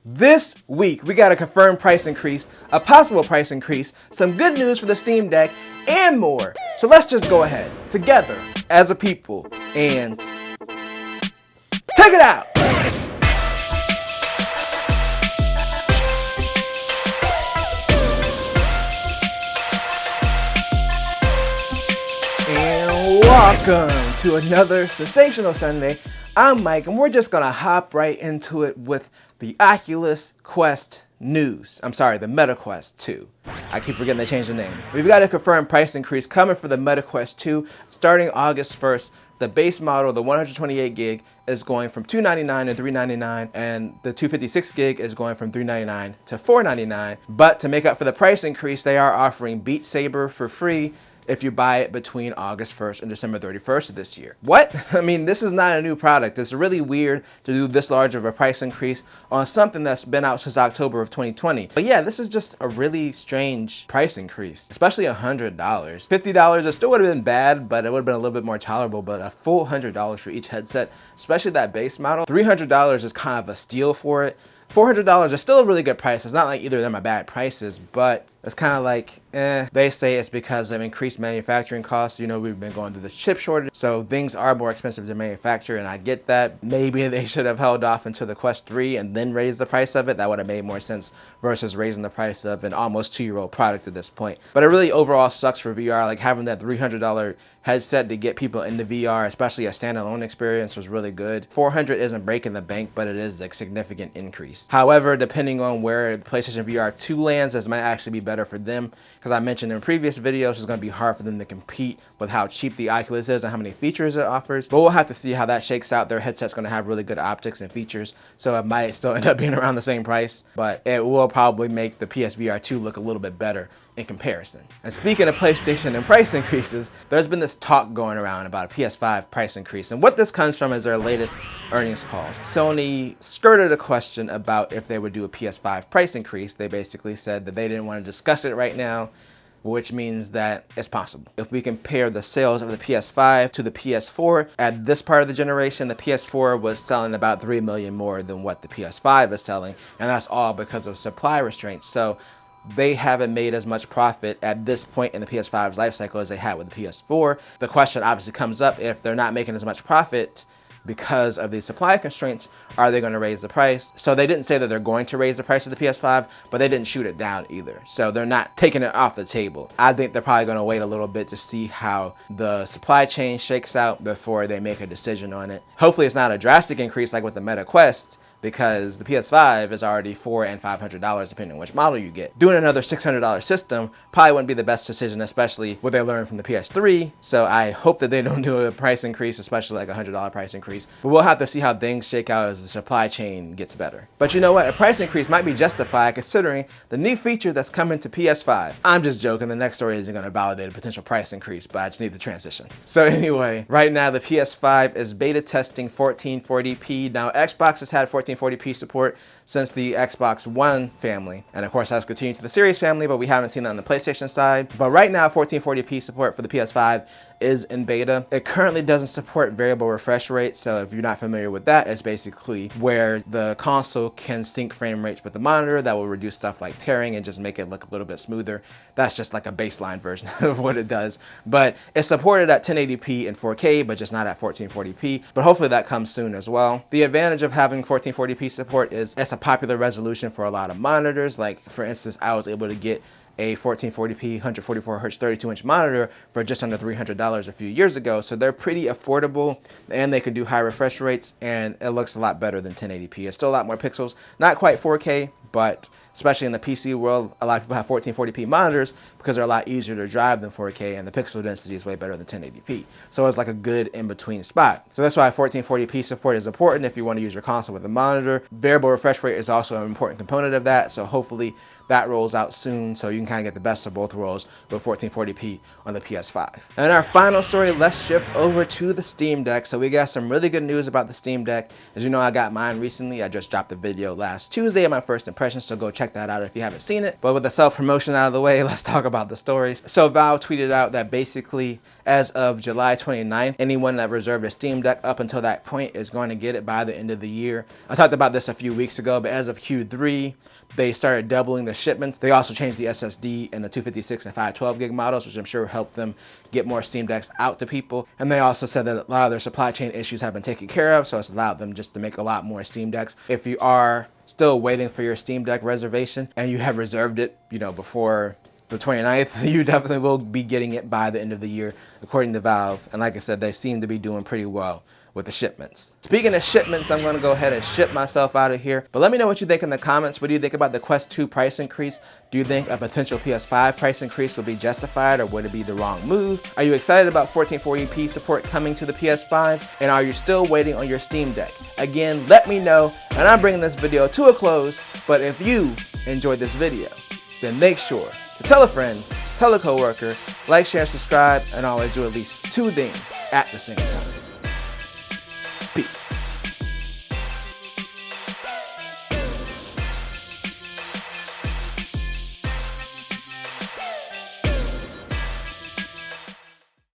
This week, we got a confirmed price increase, a possible price increase, some good news for the Steam Deck, and more. So let's just go ahead, together, as a people, and check it out! And welcome to another sensational Sunday. I'm Mike, and we're just gonna hop right into it with the Oculus Quest news. I'm sorry, the Meta Quest 2. I keep forgetting they changed the name. We've got a confirmed price increase coming for the Meta Quest 2 starting August 1st. The base model, the 128 gig, is going from $299 to $399, and the 256 gig is going from $399 to $499. But to make up for the price increase, they are offering Beat Saber for free if you buy it between August 1st and December 31st of this year. What? I mean, this is not a new product. It's really weird to do this large of a price increase on something that's been out since October of 2020. But yeah, this is just a really strange price increase, especially $100. $50, it still would have been bad, but it would have been a little bit more tolerable, but a full $100 for each headset, especially that base model. $300 is kind of a steal for it. $400 is still a really good price. It's not like either of them are bad prices, but it's kind of like, They say it's because of increased manufacturing costs. You know, we've been going through this chip shortage, so things are more expensive to manufacture, and I get that. Maybe they should have held off until the Quest 3 and then raised the price of it. That would have made more sense versus raising the price of an almost 2-year-old product at this point. But it really overall sucks for VR. Like, having that $300 headset to get people into VR, especially a standalone experience, was really good. $400 isn't breaking the bank, but it is a significant increase. However, depending on where PlayStation VR 2 lands, this might actually be better for them, because I mentioned in previous videos it's going to be hard for them to compete with how cheap the Oculus is and how many features it offers. But we'll have to see how that shakes out. Their headset's going to have really good optics and features, so it might still end up being around the same price, but it will probably make the PSVR 2 look a little bit better in comparison. And speaking of PlayStation and price increases, there's been this talk going around about a PS5 price increase, and what this comes from is their latest earnings calls. Sony skirted a question about if they would do a PS5 price increase. They basically said that they didn't want to discuss it right now, which means that it's possible. If we compare the sales of the PS5 to the PS4, at this part of the generation, the PS4 was selling about 3 million more than what the PS5 is selling, and that's all because of supply restraints. So they haven't made as much profit at this point in the PS5's life cycle as they had with the PS4. The question obviously comes up, if they're not making as much profit because of these supply constraints, are they going to raise the price? So they didn't say that they're going to raise the price of the PS5, but they didn't shoot it down either. So they're not taking it off the table. I think they're probably going to wait a little bit to see how the supply chain shakes out before they make a decision on it. Hopefully it's not a drastic increase like with the Meta Quest, because the PS5 is already $400 and $500 depending on which model you get. Doing another $600 system probably wouldn't be the best decision, especially what they learned from the PS3. So I hope that they don't do a price increase, especially like a $100 price increase. But we'll have to see how things shake out as the supply chain gets better. But you know what? A price increase might be justified considering the new feature that's coming to PS5. I'm just joking. The next story isn't going to validate a potential price increase, but I just need the transition. So anyway, right now the PS5 is beta testing 1440p. Now Xbox has had 1440p support since the Xbox One family, and of course that's continued to the Series family, but we haven't seen that on the PlayStation side. But right now 1440p support for the PS5 is in beta. It currently doesn't support variable refresh rates, so if you're not familiar with that, it's basically where the console can sync frame rates with the monitor. That will reduce stuff like tearing and just make it look a little bit smoother. That's just like a baseline version of what it does. But it's supported at 1080p and 4K, but just not at 1440p. But hopefully that comes soon as well. The advantage of having 1440p support is it's a popular resolution for a lot of monitors. Like, for instance, I was able to get a 1440p 144Hz 32-inch monitor for just under $300 a few years ago. So they're pretty affordable, and they can do high refresh rates, and it looks a lot better than 1080p. It's still a lot more pixels, not quite 4K, but especially in the PC world, a lot of people have 1440p monitors because they're a lot easier to drive than 4K, and the pixel density is way better than 1080p. So it's like a good in-between spot. So that's why 1440p support is important if you want to use your console with a monitor. Variable refresh rate is also an important component of that, so hopefully that rolls out soon, so you can kind of get the best of both worlds with 1440p on the PS5. And our final story, let's shift over to the Steam Deck. So we got some really good news about the Steam Deck. As you know, I got mine recently. I just dropped a video last Tuesday of my first impressions, so go check that out if you haven't seen it. But with the self-promotion out of the way, let's talk about the stories. So Valve tweeted out that basically as of July 29th, anyone that reserved a Steam Deck up until that point is going to get it by the end of the year. I talked about this a few weeks ago, but as of Q3, they started doubling the shipments. They also changed the SSD in the 256 and 512 gig models, which I'm sure helped them get more Steam Decks out to people. And they also said that a lot of their supply chain issues have been taken care of, so it's allowed them just to make a lot more Steam Decks. If you are still waiting for your Steam Deck reservation and you have reserved it, before the 29th, you definitely will be getting it by the end of the year, according to Valve. And like I said, they seem to be doing pretty well with the shipments. Speaking of shipments, I'm gonna go ahead and ship myself out of here. But let me know what you think in the comments. What do you think about the Quest 2 price increase? Do you think a potential PS5 price increase would be justified, or would it be the wrong move? Are you excited about 1440p support coming to the PS5? And are you still waiting on your Steam Deck? Again, let me know, and I'm bringing this video to a close. But if you enjoyed this video, then make sure to tell a friend, tell a coworker, like, share, subscribe, and always do at least 2 things at the same time.